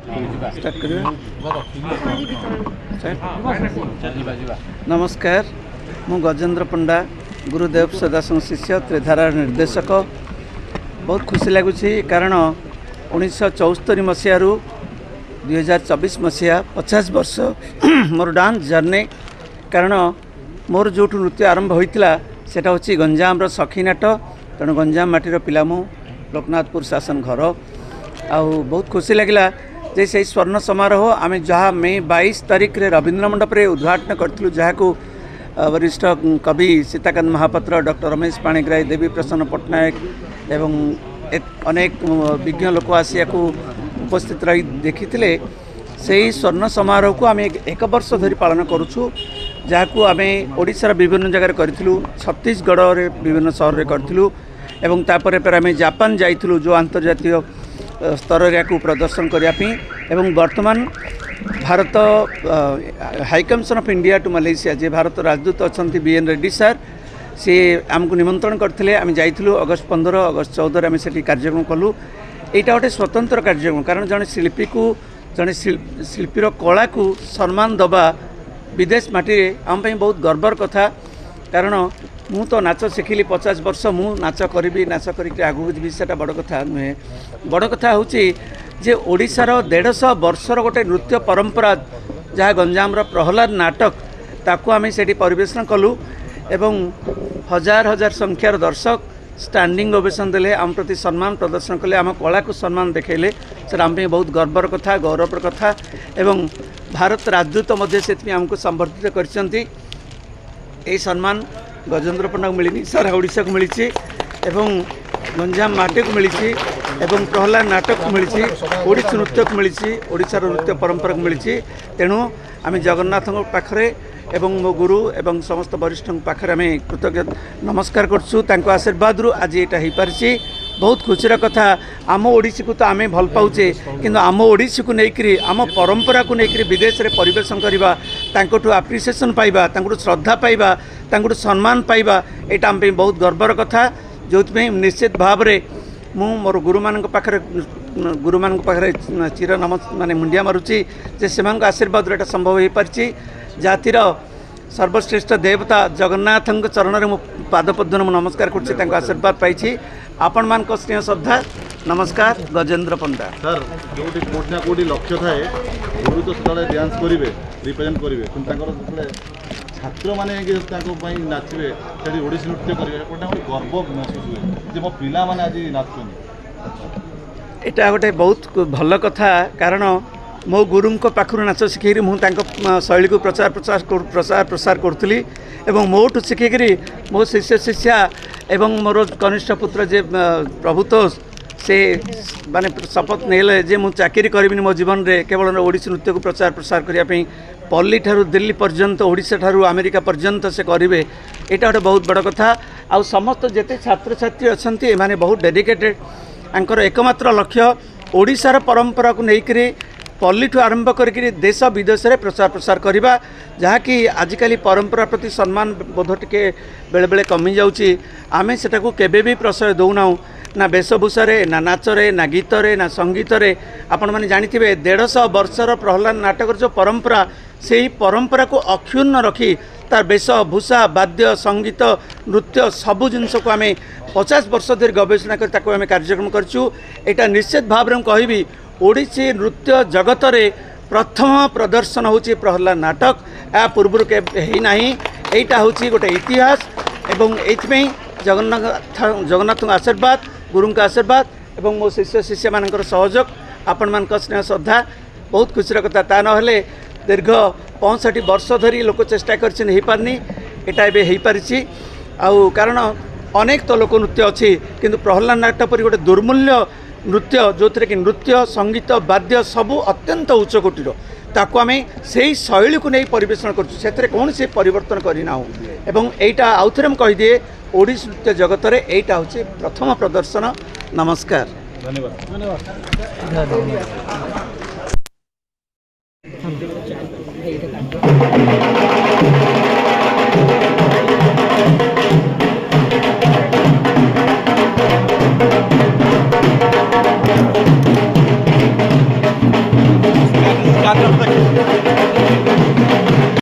Start करिए। नमस्कार, मु गजेन्द्र पंडा गुरुदेव सदास शिष्य त्रिधारा निर्देशक। बहुत खुशी लगुच कारण 1974 मसीह 2024 मसीहा 50 वर्ष मोर डांस जर्नी। कारण मोर जो नृत्य आरंभ होता सेटा हूँ गंजाम सखीनाट। तेणु गंजाम माटीर पिला मु लोकनाथपुर शासन घर। बहुत खुशी लगिला जे से स्वर्ण समारोह आम जहाँ मे 22 तारीख रे रवींद्र मंडप रे उद्घाटन करूँ, जहाँ वरिष्ठ कवि सीताकांत महापात्र, डॉक्टर रमेश पाणिग्राही, देवी प्रसन्न पट्टनायक एवं अनेक विज्ञ लोक आसिया उपस्थित रही देखी से स्वर्ण समारोह को आम एक वर्ष धरी पालन करुँ, जहाँ आम ओडिशार विभिन्न जगह करूँ, छत्तीसगढ़ रे विभिन्न सहर में करूँ एवं तापर आम जापान जाइलु जो अंतर्जातीय स्तर को प्रदर्शन करने। एवं वर्तमान Bharat high commission of India to Malaysia जे भारत राजदूत अच्छा BN रेड्डी सर सी आमको निमंत्रण करते। आम जाइलु अगस्त 15 अगस्त 14 आम से कार्यक्रम कलु। यहाँ गोटे स्वतंत्र कार्यक्रम, कारण जड़े शिल्पी को जड़े शिल्पीर कला को सम्मान दबा विदेश माटी आम बहुत गर्वर कथा। कारण मु तो नाच शिखिली 50 वर्ष, मु नाच करी नाच करके आगू जी से बड़ कथा नुहे। बड़ कथा हूँ जे ओडिशार 150 वर्षर गोटे नृत्य परंपरा जहाँ गंजाम प्रहलाद नाटक ताकू आम से परिवेशन कलु एवं हजार हजार संख्यार दर्शक स्टैंडिंग ओवेशन देले, आम प्रति सम्मान प्रदर्शन कले, आम कला को सम्मान देखेले। सर आम बहुत गर्वर कथा, गौरवर कथा। एवं भारत राजदूत मध्य से आमको संबर्धित करछंती। ए सम्मान गजेन्द्र पंडा को मिलनी, सारा ओडिशा को मिली एवं गंजाम माटी को मिली एवं प्रहलाद नाटक को मिली, ओडिसी नृत्य को मिली, ओडिशार नृत्य परंपरा को मिली। तेणु आम जगन्नाथ पाखरे एवं मो गुरु एवं समस्त वरिष्ठ पाखरे आम कृतज्ञ नमस्कार करछु। तांको आशीर्वाद रु आज यहाँ हो पारिछि। बहुत खुशीर कथा। आम ओडिसी को तो आम भल पाऊे, किंतु आम ओडिसी को लेकर आम परंपरा को लेकर विदेश में परिवेशन करवा, तांकोठु एप्रिसिएशन पाइबा, तांकोठु श्रद्धा पाइबा, तांकोठु सम्मान पाइबा, यहाँ आम बहुत गर्वर कथा। जो निश्चित भाव में मु मोर गुरु मान पाखरे चिर माने मुंडिया मारुची जे से आशीर्वाद एटा संभव हो पारिछि। जातिर सर्वश्रेष्ठ देवता जगन्नाथ चरण में पादपद्म नमस्कार करछि, आशीर्वाद पाई। आपण मान स्नेह श्रद्धा नमस्कार। गजेन्द्र पंडा सर जो कोटी ना कोटी लक्ष्य थाए गुरु तो सदा डांस करेंगे रिप्रेजेंट करेंगे, कि छात्र मैंने नाचे से ओडिसी नृत्य करेंगे गोटे गर्व महसूस हुए मो पिला माने आज नाचुन। यहाँ गोटे बहुत भल कथा। कारण मो गुरु पाखु नाच शिखी मुझे शैली को प्रचार प्रसार करुली एवं मोठू शिखिकी मो शिष्य शिष्या एवं मोर कनिष्ठ पुत्र जे प्रभुतोष से माने शपथ नेले जे मु चाकरी करी मो जीवन रे केवल ओडिसी नृत्य को प्रचार प्रसार करने पल्ली ठारू दिल्ली पर्यंत ओडिशा ठारू अमेरिका पर्यंत से करेंगे। यहाँ गोटे बहुत बड़ कथा। आ समस्त जेते छात्र छात्री अच्छा माने बहुत डेडिकेटेड, आंकर एकमात्र लक्ष्य ओडिशार परंपरा को लेकर पल्लीठू आरंभ करके देश विदेश में प्रचार प्रसार करवा, जहाँकि आजिकल परंपरा प्रति सम्मान बोध टिके बेले बेले कमी जाउची। आमे सेटाको केबे भी प्रश्रय दौना, ना वेशभूषा ना नाचरे ना गीतरे ना संगीतरे। आपण माने जानिथिबे 150 वर्षर प्रहलाद नाटक जो परंपरा से ही परंपरा को अक्षुण्ण रखी तार वेशभूषा वाद्य संगीत नृत्य सबू जिनस को आम 50 वर्ष धरी गवेषणा कर कार्यक्रम करूँ। यहाँ निश्चित भाव में कहबी ओडिसी नृत्य जगत रे प्रथम प्रदर्शन होची प्रहलाद नाटक। या पूर्व के ना यहाँ हूँ गोटे इतिहास एवं ये जगन्नाथ आशीर्वाद गुरु आशीर्वाद एवं मो शिष्य शिष्य मान सहयोग आपण मान स्नेह श्रद्धा बहुत खुशी कथा। ता नहले दीर्घ 65 वर्ष धरी लोक चेष्टा कर पारनी, यहाँ हो पारिछि। कारण अनेक तो लोक नृत्य अच्छी, किंतु प्रहलाद नाटक परि गोटे दुर्मूल्य नृत्य जो थे कि नृत्य संगीत वाद्य सबू अत्यंत उच्च कोटीर ताकू आम से शैली को नहीं परिवेशन कर कौन से परिवर्तन करना। एवं यहाँ आउ थे कहीदिए ओडिसी नृत्य जगत में यहाँ हूँ प्रथम प्रदर्शन। नमस्कार, धन्यवाद। ଆଗ୍ରହ ଦେଖି